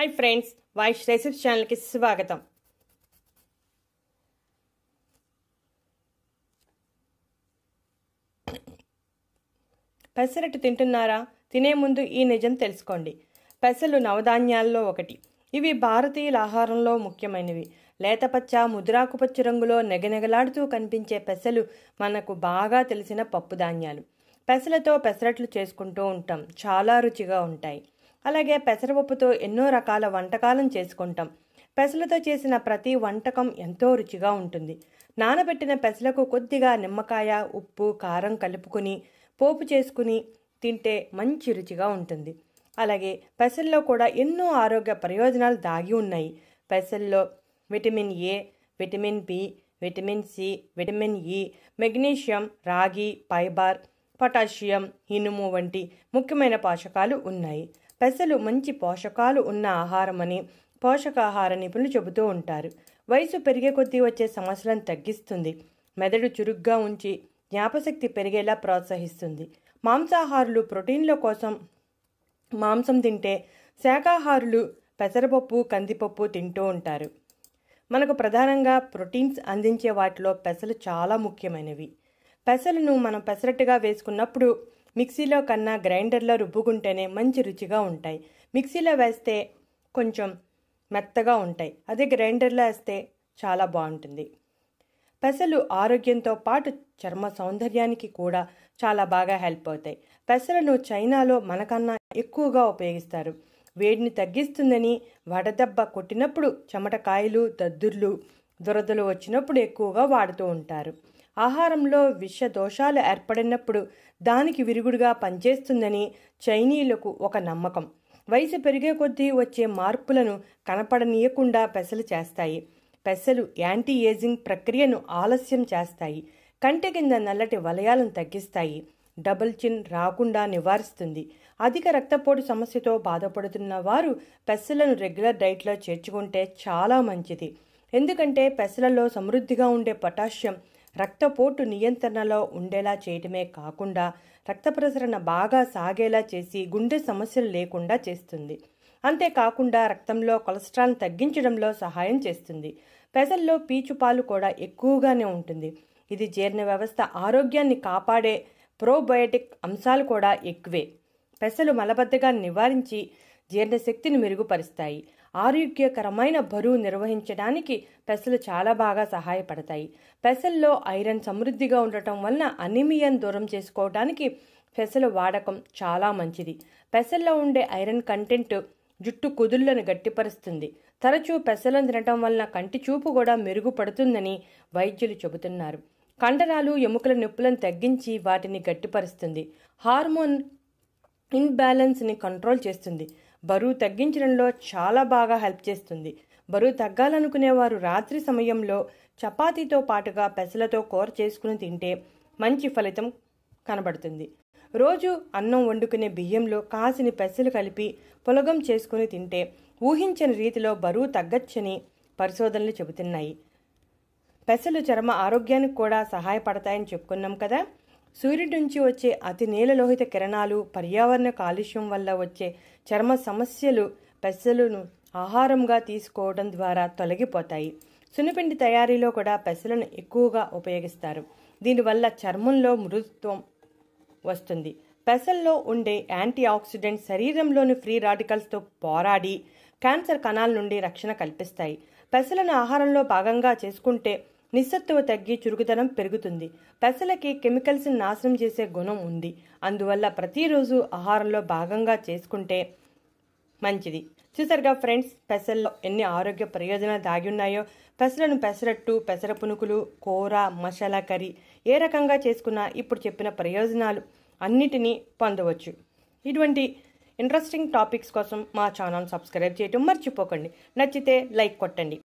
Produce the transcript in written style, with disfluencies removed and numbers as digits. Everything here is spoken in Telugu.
हाय फ्रेंड्स, वाइश रेसिपीस चैनल की स्वागतम। పెసరట్టు తింటున్నారా? తినే ముందు ఈ నిజం తెలుసుకోండి. పెసలు నవధాన్యాల్లో ఒకటి. ఇవి భారతీయుల ఆహారంలో ముఖ్యమైనవి. లేతపచ్చ, ముదురాకుపచ్చ రంగులో నెగనెగలాడుతూ కనిపించే పెసలు మనకు బాగా తెలిసిన పప్పు ధాన్యాలు. పెసలతో పెసరట్లు చేసుకుంటూ ఉంటాం. చాలా రుచిగా ఉంటాయి. అలాగే పెసరపప్పుతో ఎన్నో రకాల వంటకాలను చేసుకుంటాం. పెసలతో చేసిన ప్రతి వంటకం ఎంతో రుచిగా ఉంటుంది. నానబెట్టిన పెసలకు కొద్దిగా నిమ్మకాయ, ఉప్పు, కారం కలుపుకుని పోపు చేసుకుని తింటే మంచి రుచిగా ఉంటుంది. అలాగే పెసల్లో కూడా ఎన్నో ఆరోగ్య ప్రయోజనాలు దాగి ఉన్నాయి. పెసల్లో vitamin A, vitamin B, vitamin C, vitamin E, magnesium, రాగి, ఫైబర్, పొటాషియం, ఇనుము వంటి ముఖ్యమైన పోషకాలు ఉన్నాయి. పెసలు మంచి పోషకాలు ఉన్న ఆహారమని పోషకాహార నిపుణులు చెబుతూ ఉంటారు. వయసు పెరిగే కొద్దీ వచ్చే సమస్యలను తగ్గిస్తుంది. మెదడు చురుగ్గా ఉంచి జ్ఞాపశక్తి పెరిగేలా ప్రోత్సహిస్తుంది. మాంసాహారులు ప్రోటీన్ల కోసం మాంసం తింటే, శాకాహారులు పెసరపప్పు, కందిపప్పు తింటూ ఉంటారు. మనకు ప్రధానంగా ప్రోటీన్స్ అందించే వాటిలో పెసలు చాలా ముఖ్యమైనవి. పెసలను మనం పెసరట్టుగా వేసుకున్నప్పుడు మిక్సీలో కన్నా గ్రైండర్లో రుబ్బుకుంటేనే మంచి రుచిగా ఉంటాయి. మిక్సీలో వేస్తే కొంచెం మెత్తగా ఉంటాయి. అదే గ్రైండర్లో వేస్తే చాలా బాగుంటుంది. పెసలు ఆరోగ్యంతో పాటు చర్మ సౌందర్యానికి కూడా చాలా బాగా హెల్ప్ అవుతాయి. పెసలను చైనాలో మనకన్నా ఎక్కువగా ఉపయోగిస్తారు. వేడిని తగ్గిస్తుందని వడదెబ్బ కొట్టినప్పుడు, చెమటకాయలు, దద్దుర్లు, దురదలు వచ్చినప్పుడు ఎక్కువగా వాడుతూ ఉంటారు. ఆహారంలో విష దోషాలు ఏర్పడినప్పుడు దానికి విరుగుడుగా పనిచేస్తుందని చైనీయులకు ఒక నమ్మకం. వయసు పెరిగే కొద్దీ వచ్చే మార్పులను కనపడనీయకుండా పెసలు చేస్తాయి. పెసలు యాంటీ ఏజింగ్ ప్రక్రియను ఆలస్యం చేస్తాయి. కంటి కింద నల్లటి వలయాలను తగ్గిస్తాయి. డబుల్ చిన్ రాకుండా నివారిస్తుంది. అధిక రక్తపోటు సమస్యతో బాధపడుతున్న వారు పెసలను రెగ్యులర్ డైట్లో చేర్చుకుంటే చాలా మంచిది. ఎందుకంటే పెసలలో సమృద్ధిగా ఉండే పొటాషియం రక్తపోటు నియంత్రణలో ఉండేలా చేయటమే కాకుండా రక్త ప్రసరణ బాగా సాగేలా చేసి గుండె సమస్యలు లేకుండా చేస్తుంది. అంతేకాకుండా రక్తంలో కొలెస్ట్రాల్ తగ్గించడంలో సహాయం చేస్తుంది. పెసల్లో పీచు పాలు కూడా ఎక్కువగానే ఉంటుంది. ఇది జీర్ణ వ్యవస్థ ఆరోగ్యాన్ని కాపాడే ప్రోబయోటిక్ అంశాలు కూడా ఎక్కువే. పెసలు మలబద్ధకాన్ని నివారించి జీర్ణశక్తిని మెరుగుపరుస్తాయి. ఆరోగ్యకరమైన బరువు నిర్వహించడానికి పెసలు చాలా బాగా సహాయపడతాయి. పెసల్లో ఐరన్ సమృద్ధిగా ఉండటం వలన అనీమియాను దూరం చేసుకోవడానికి పెసల వాడకం చాలా మంచిది. పెసల్లో ఉండే ఐరన్ కంటెంట్ జుట్టు కుదుళ్లను గట్టిపరుస్తుంది. తరచూ పెసలను తినటం వలన కంటి చూపు కూడా మెరుగుపడుతుందని వైద్యులు చెబుతున్నారు. కండరాలు, ఎముకల నొప్పులను తగ్గించి వాటిని గట్టిపరుస్తుంది. హార్మోన్ ఇన్బ్యాలెన్స్ని కంట్రోల్ చేస్తుంది. బరువు తగ్గించడంలో చాలా బాగా హెల్ప్ చేస్తుంది. బరువు తగ్గాలనుకునేవారు రాత్రి సమయంలో చపాతీతో పాటుగా పెసలతో కూర చేసుకుని తింటే మంచి ఫలితం కనబడుతుంది. రోజు అన్నం వండుకునే బియ్యంలో కాసిని పెసలు కలిపి పులగం చేసుకుని తింటే ఊహించని రీతిలో బరువు తగ్గచ్చని పరిశోధనలు చెబుతున్నాయి. పెసలు చర్మ ఆరోగ్యానికి కూడా సహాయపడతాయని చెప్పుకున్నాం కదా. సూర్యుడి నుంచి వచ్చే అతి నీలలోహిత కిరణాలు, పర్యావరణ కాలుష్యం వల్ల వచ్చే చర్మ సమస్యలు పెసలను ఆహారంగా తీసుకోవడం ద్వారా తొలగిపోతాయి. సున్నిపిండి తయారీలో కూడా పెసలను ఎక్కువగా ఉపయోగిస్తారు. దీనివల్ల చర్మంలో మృదుత్వం వస్తుంది. పెసల్లో ఉండే యాంటీ ఆక్సిడెంట్ శరీరంలోని ఫ్రీ రాడికల్స్తో పోరాడి క్యాన్సర్ కణాల నుండి రక్షణ కల్పిస్తాయి. పెసలను ఆహారంలో భాగంగా చేసుకుంటే నిస్సత్తువ తగ్గి చురుకుదనం పెరుగుతుంది. పెసలకి కెమికల్స్ నాశనం చేసే గుణం ఉంది. అందువల్ల ప్రతిరోజు ఆహారంలో భాగంగా చేసుకుంటే మంచిది. చూసారుగా ఫ్రెండ్స్, పెసల్లో ఎన్ని ఆరోగ్య ప్రయోజనాలు దాగి ఉన్నాయో. పెసలను పెసరట్టు, పెసర పునుకులు, కూర, మసాలా కర్రీ ఏ రకంగా చేసుకున్నా ఇప్పుడు చెప్పిన ప్రయోజనాలు అన్నిటినీ పొందవచ్చు. ఇటువంటి ఇంట్రెస్టింగ్ టాపిక్స్ కోసం మా ఛానల్ సబ్స్క్రైబ్ చేయడం మర్చిపోకండి. నచ్చితే లైక్ కొట్టండి.